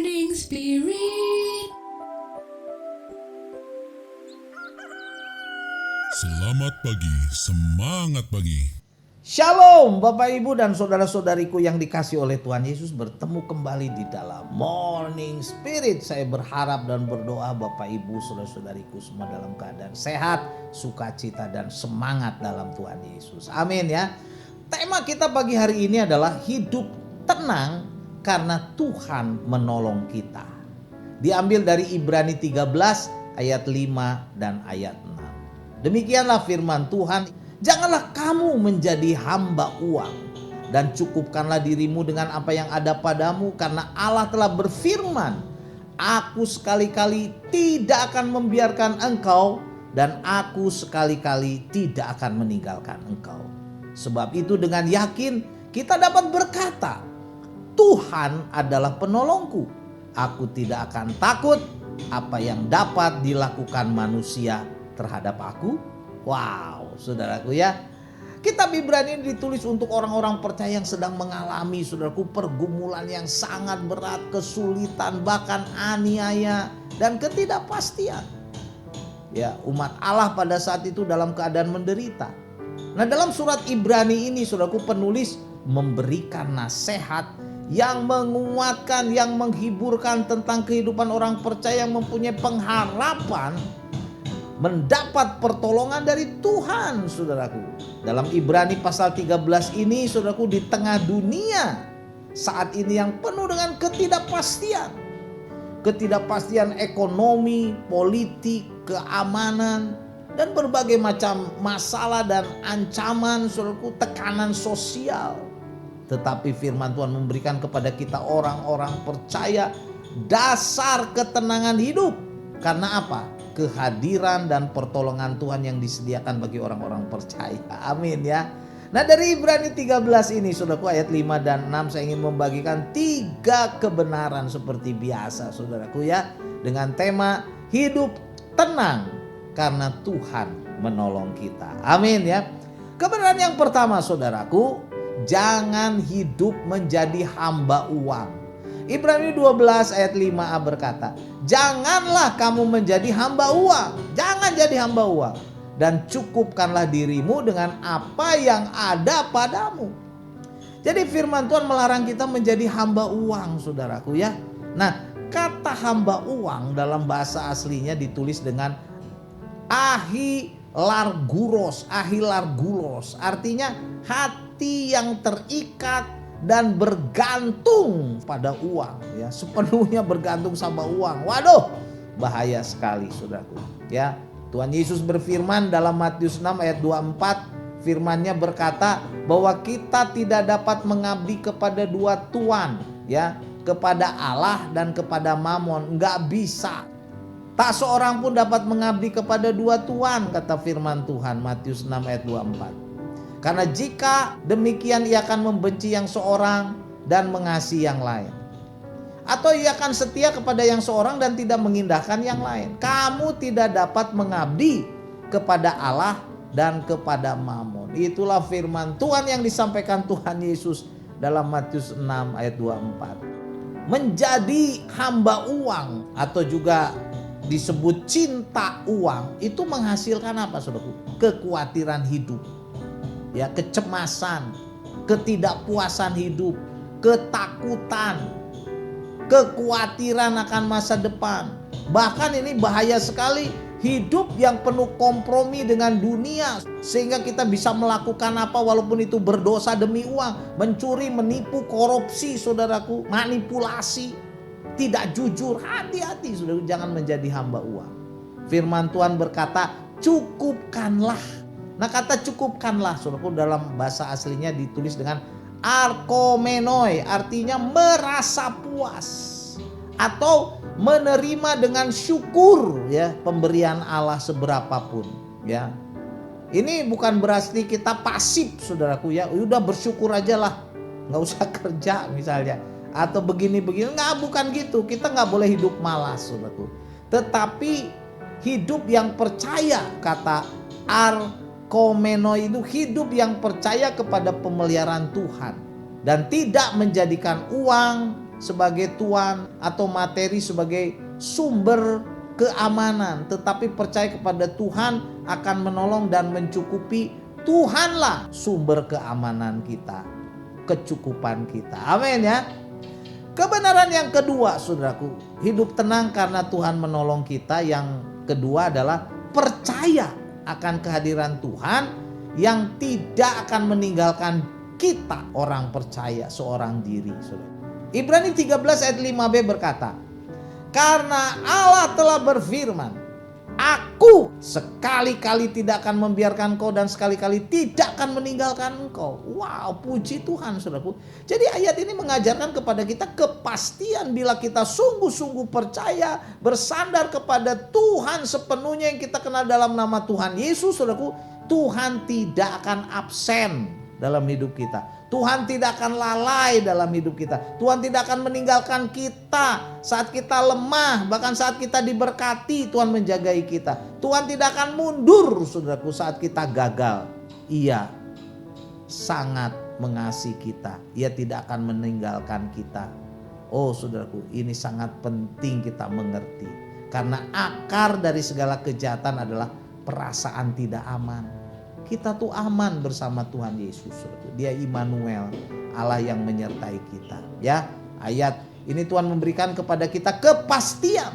Morning Spirit. Selamat pagi, semangat pagi. Shalom Bapak Ibu dan saudara-saudariku yang dikasih oleh Tuhan Yesus, bertemu kembali di dalam Morning Spirit. Saya berharap dan berdoa Bapak Ibu saudara-saudariku semua dalam keadaan sehat, sukacita dan semangat dalam Tuhan Yesus. Amin ya. Tema kita pagi hari ini adalah hidup tenang karena Tuhan menolong kita. Diambil dari Ibrani 13 ayat 5 dan ayat 6. Demikianlah firman Tuhan. Janganlah kamu menjadi hamba uang dan cukupkanlah dirimu dengan apa yang ada padamu, karena Allah telah berfirman, aku sekali-kali tidak akan membiarkan engkau dan aku sekali-kali tidak akan meninggalkan engkau. Sebab itu dengan yakin kita dapat berkata, Tuhan adalah penolongku. Aku tidak akan takut apa yang dapat dilakukan manusia terhadap aku. Wow, saudaraku ya. Kitab Ibrani ini ditulis untuk orang-orang percaya yang sedang mengalami, saudaraku, pergumulan yang sangat berat, kesulitan, bahkan aniaya dan ketidakpastian. Ya, umat Allah pada saat itu dalam keadaan menderita. Nah, dalam surat Ibrani ini, saudaraku, penulis memberikan nasihat yang menguatkan, yang menghiburkan tentang kehidupan orang percaya yang mempunyai pengharapan mendapat pertolongan dari Tuhan, saudaraku. Dalam Ibrani pasal 13 ini, saudaraku, di tengah dunia saat ini yang penuh dengan ketidakpastian. Ketidakpastian ekonomi, politik, keamanan, dan berbagai macam masalah dan ancaman, saudaraku, tekanan sosial. Tetapi firman Tuhan memberikan kepada kita orang-orang percaya dasar ketenangan hidup. Karena apa? Kehadiran dan pertolongan Tuhan yang disediakan bagi orang-orang percaya. Amin ya. Nah, dari Ibrani 13 ini, saudaraku, ayat 5 dan 6 saya ingin membagikan 3 kebenaran seperti biasa, saudaraku ya, dengan tema hidup tenang karena Tuhan menolong kita. Amin ya. Kebenaran yang pertama, saudaraku, jangan hidup menjadi hamba uang. Ibrani 12 ayat 5a berkata, janganlah kamu menjadi hamba uang. Jangan jadi hamba uang. Dan cukupkanlah dirimu dengan apa yang ada padamu. Jadi firman Tuhan melarang kita menjadi hamba uang, saudaraku ya. Nah, kata hamba uang dalam bahasa aslinya ditulis dengan ahilarguros. Ahilarguros artinya hati yang terikat dan bergantung pada uang, ya, sepenuhnya bergantung sama uang. Waduh, bahaya sekali, saudaraku. Ya, Tuhan Yesus berfirman dalam Matius 6 ayat 24, firman-Nya berkata bahwa kita tidak dapat mengabdi kepada dua tuan, ya, kepada Allah dan kepada Mamon, enggak bisa. Tak seorang pun dapat mengabdi kepada dua tuan, kata firman Tuhan, Matius 6 ayat 24. Karena jika demikian ia akan membenci yang seorang dan mengasihi yang lain. Atau ia akan setia kepada yang seorang dan tidak mengindahkan yang lain. Kamu tidak dapat mengabdi kepada Allah dan kepada Mamon. Itulah firman Tuhan yang disampaikan Tuhan Yesus dalam Matius 6 ayat 24. Menjadi hamba uang atau juga disebut cinta uang itu menghasilkan apa, saudaraku? Kekhawatiran hidup. Ya, kecemasan, ketidakpuasan hidup, ketakutan, kekhawatiran akan masa depan. Bahkan ini bahaya sekali, hidup yang penuh kompromi dengan dunia sehingga kita bisa melakukan apa walaupun itu berdosa demi uang, mencuri, menipu, korupsi, saudaraku, manipulasi, tidak jujur. Hati-hati, saudaraku, jangan menjadi hamba uang. Firman Tuhan berkata, cukupkanlah. Nah, kata cukupkanlah, saudaraku, dalam bahasa aslinya ditulis dengan arkomenoi, artinya merasa puas atau menerima dengan syukur, ya, pemberian Allah seberapapun, ya. Ini bukan berarti kita pasif, saudaraku ya, udah bersyukur aja lah, nggak usah kerja misalnya, atau begini-begini, nggak, bukan gitu. Kita nggak boleh hidup malas, saudaraku. Tetapi hidup yang percaya, kata Komeno itu hidup yang percaya kepada pemeliharaan Tuhan dan tidak menjadikan uang sebagai Tuhan atau materi sebagai sumber keamanan, tetapi percaya kepada Tuhan akan menolong dan mencukupi. Tuhanlah sumber keamanan kita, kecukupan kita. Amin ya. Kebenaran yang kedua, saudaraku, hidup tenang karena Tuhan menolong kita. Yang kedua adalah percaya akan kehadiran Tuhan yang tidak akan meninggalkan kita, orang percaya seorang diri. Saudara. Ibrani 13 ayat 5b berkata, karena Allah telah berfirman, aku sekali-kali tidak akan membiarkan engkau dan sekali-kali tidak akan meninggalkan engkau. Wow, puji Tuhan saudaraku. Jadi ayat ini mengajarkan kepada kita kepastian bila kita sungguh-sungguh percaya, bersandar kepada Tuhan sepenuhnya yang kita kenal dalam nama Tuhan Yesus saudaraku. Tuhan tidak akan absen dalam hidup kita. Tuhan tidak akan lalai dalam hidup kita. Tuhan tidak akan meninggalkan kita saat kita lemah. Bahkan saat kita diberkati, Tuhan menjagai kita. Tuhan tidak akan mundur saudaraku saat kita gagal. Ia sangat mengasihi kita. Ia tidak akan meninggalkan kita. Oh saudaraku, ini sangat penting kita mengerti. Karena akar dari segala kejahatan adalah perasaan tidak aman. Kita tuh aman bersama Tuhan Yesus. Dia Immanuel, Allah yang menyertai kita. Ya, ayat ini Tuhan memberikan kepada kita kepastian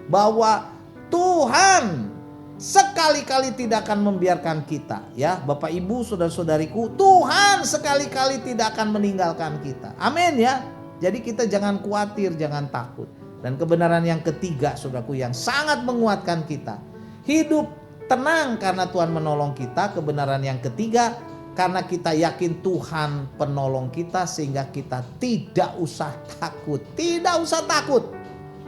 bahwa Tuhan sekali-kali tidak akan membiarkan kita. Ya, Bapak Ibu, saudara-saudariku, Tuhan sekali-kali tidak akan meninggalkan kita. Amin ya. Jadi kita jangan khawatir, jangan takut. Dan kebenaran yang ketiga, saudaraku, yang sangat menguatkan kita, hidup tenang karena Tuhan menolong kita. Kebenaran yang ketiga, karena kita yakin Tuhan penolong kita sehingga kita tidak usah takut. Tidak usah takut.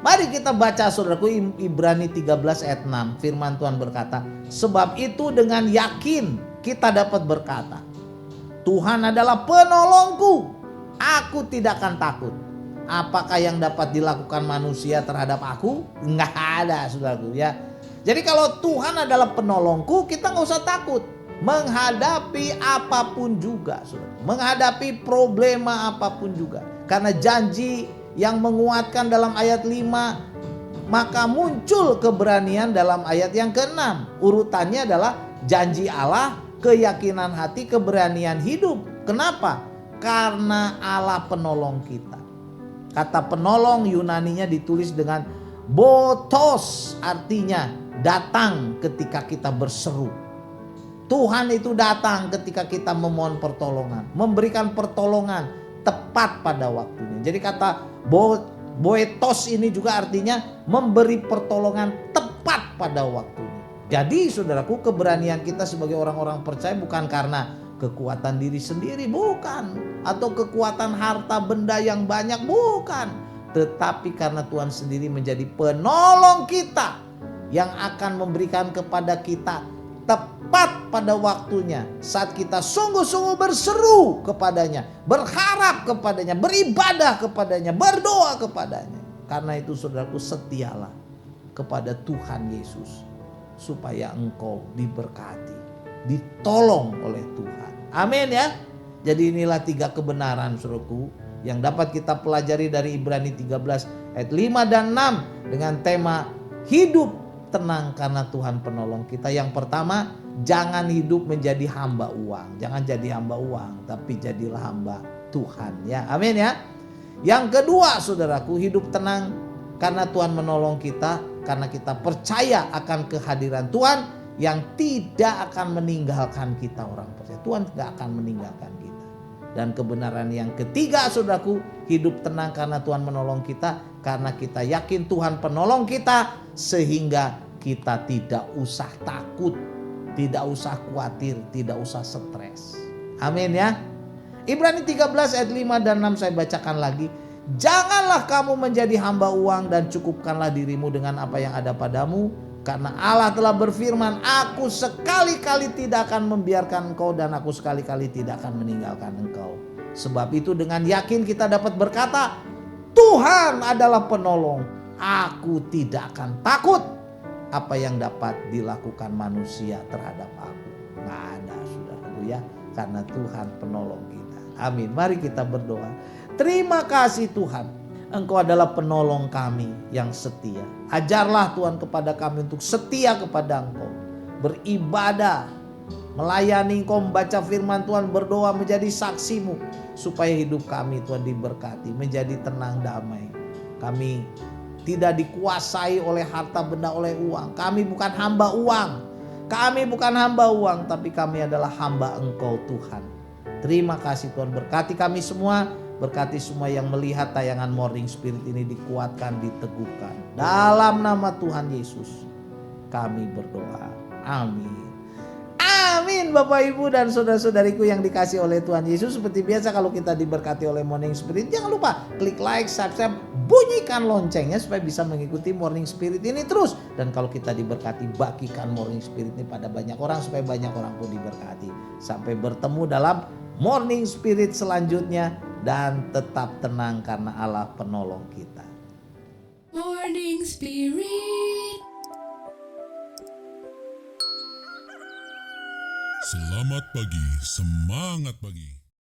Mari kita baca saudaraku Ibrani 13 ayat 6. Firman Tuhan berkata, sebab itu dengan yakin kita dapat berkata, Tuhan adalah penolongku, aku tidak akan takut. Apakah yang dapat dilakukan manusia terhadap aku? Enggak ada saudaraku ya. Jadi kalau Tuhan adalah penolongku, kita nggak usah takut menghadapi apapun juga, saudara. Menghadapi problema apapun juga. Karena janji yang menguatkan dalam ayat 5, maka muncul keberanian dalam ayat yang ke-6. Urutannya adalah janji Allah, keyakinan hati, keberanian hidup. Kenapa? Karena Allah penolong kita. Kata penolong Yunaninya ditulis dengan botos, artinya datang ketika kita berseru. Tuhan itu datang ketika kita memohon pertolongan, memberikan pertolongan tepat pada waktunya. Jadi kata boetos ini juga artinya memberi pertolongan tepat pada waktunya. Jadi saudaraku, keberanian kita sebagai orang-orang percaya bukan karena kekuatan diri sendiri, bukan, atau kekuatan harta benda yang banyak, bukan, tetapi karena Tuhan sendiri menjadi penolong kita yang akan memberikan kepada kita tepat pada waktunya saat kita sungguh-sungguh berseru kepadanya, berharap kepadanya, beribadah kepadanya, berdoa kepadanya. Karena itu saudaraku, setialah kepada Tuhan Yesus supaya engkau diberkati, ditolong oleh Tuhan. Amin ya. Jadi inilah 3 kebenaran saudaraku yang dapat kita pelajari dari Ibrani 13 ayat 5 dan 6 dengan tema hidup tenang karena Tuhan penolong kita. Yang pertama, jangan hidup menjadi hamba uang. Jangan jadi hamba uang, tapi jadilah hamba Tuhan ya. Amin ya. Yang kedua saudaraku, hidup tenang karena Tuhan menolong kita, karena kita percaya akan kehadiran Tuhan yang tidak akan meninggalkan kita, orang percaya. Tuhan tidak akan meninggalkan kita. Dan kebenaran yang ketiga saudaraku, hidup tenang karena Tuhan menolong kita, karena kita yakin Tuhan penolong kita sehingga kita tidak usah takut, tidak usah khawatir, tidak usah stres. Amin ya. Ibrani 13 ayat 5 dan 6 saya bacakan lagi. Janganlah kamu menjadi hamba uang dan cukupkanlah dirimu dengan apa yang ada padamu. Karena Allah telah berfirman, aku sekali-kali tidak akan membiarkan engkau dan aku sekali-kali tidak akan meninggalkan engkau. Sebab itu dengan yakin kita dapat berkata, Tuhan adalah penolong, aku tidak akan takut apa yang dapat dilakukan manusia terhadap aku. Nggak ada saudaraku ya, karena Tuhan penolong kita. Amin. Mari kita berdoa. Terima kasih Tuhan, Engkau adalah penolong kami yang setia. Ajarlah Tuhan kepada kami untuk setia kepada Engkau, beribadah, melayani Engkau, membaca firman Tuhan, berdoa, menjadi saksimu, supaya hidup kami Tuhan diberkati, menjadi tenang damai. Kami tidak dikuasai oleh harta benda, oleh uang. Kami bukan hamba uang. Kami bukan hamba uang, tapi kami adalah hamba Engkau Tuhan. Terima kasih Tuhan, berkati kami semua. Berkati semua yang melihat tayangan Morning Spirit ini, dikuatkan, diteguhkan. Dalam nama Tuhan Yesus kami berdoa. Amin. Amin Bapak Ibu dan saudara-saudariku yang dikasih oleh Tuhan Yesus. Seperti biasa kalau kita diberkati oleh Morning Spirit, jangan lupa klik like, subscribe, bunyikan loncengnya supaya bisa mengikuti Morning Spirit ini terus. Dan kalau kita diberkati, bagikan Morning Spirit ini pada banyak orang supaya banyak orang pun diberkati. Sampai bertemu dalam Morning Spirit selanjutnya, dan tetap tenang karena Allah penolong kita. Morning Spirit. Selamat pagi, semangat pagi.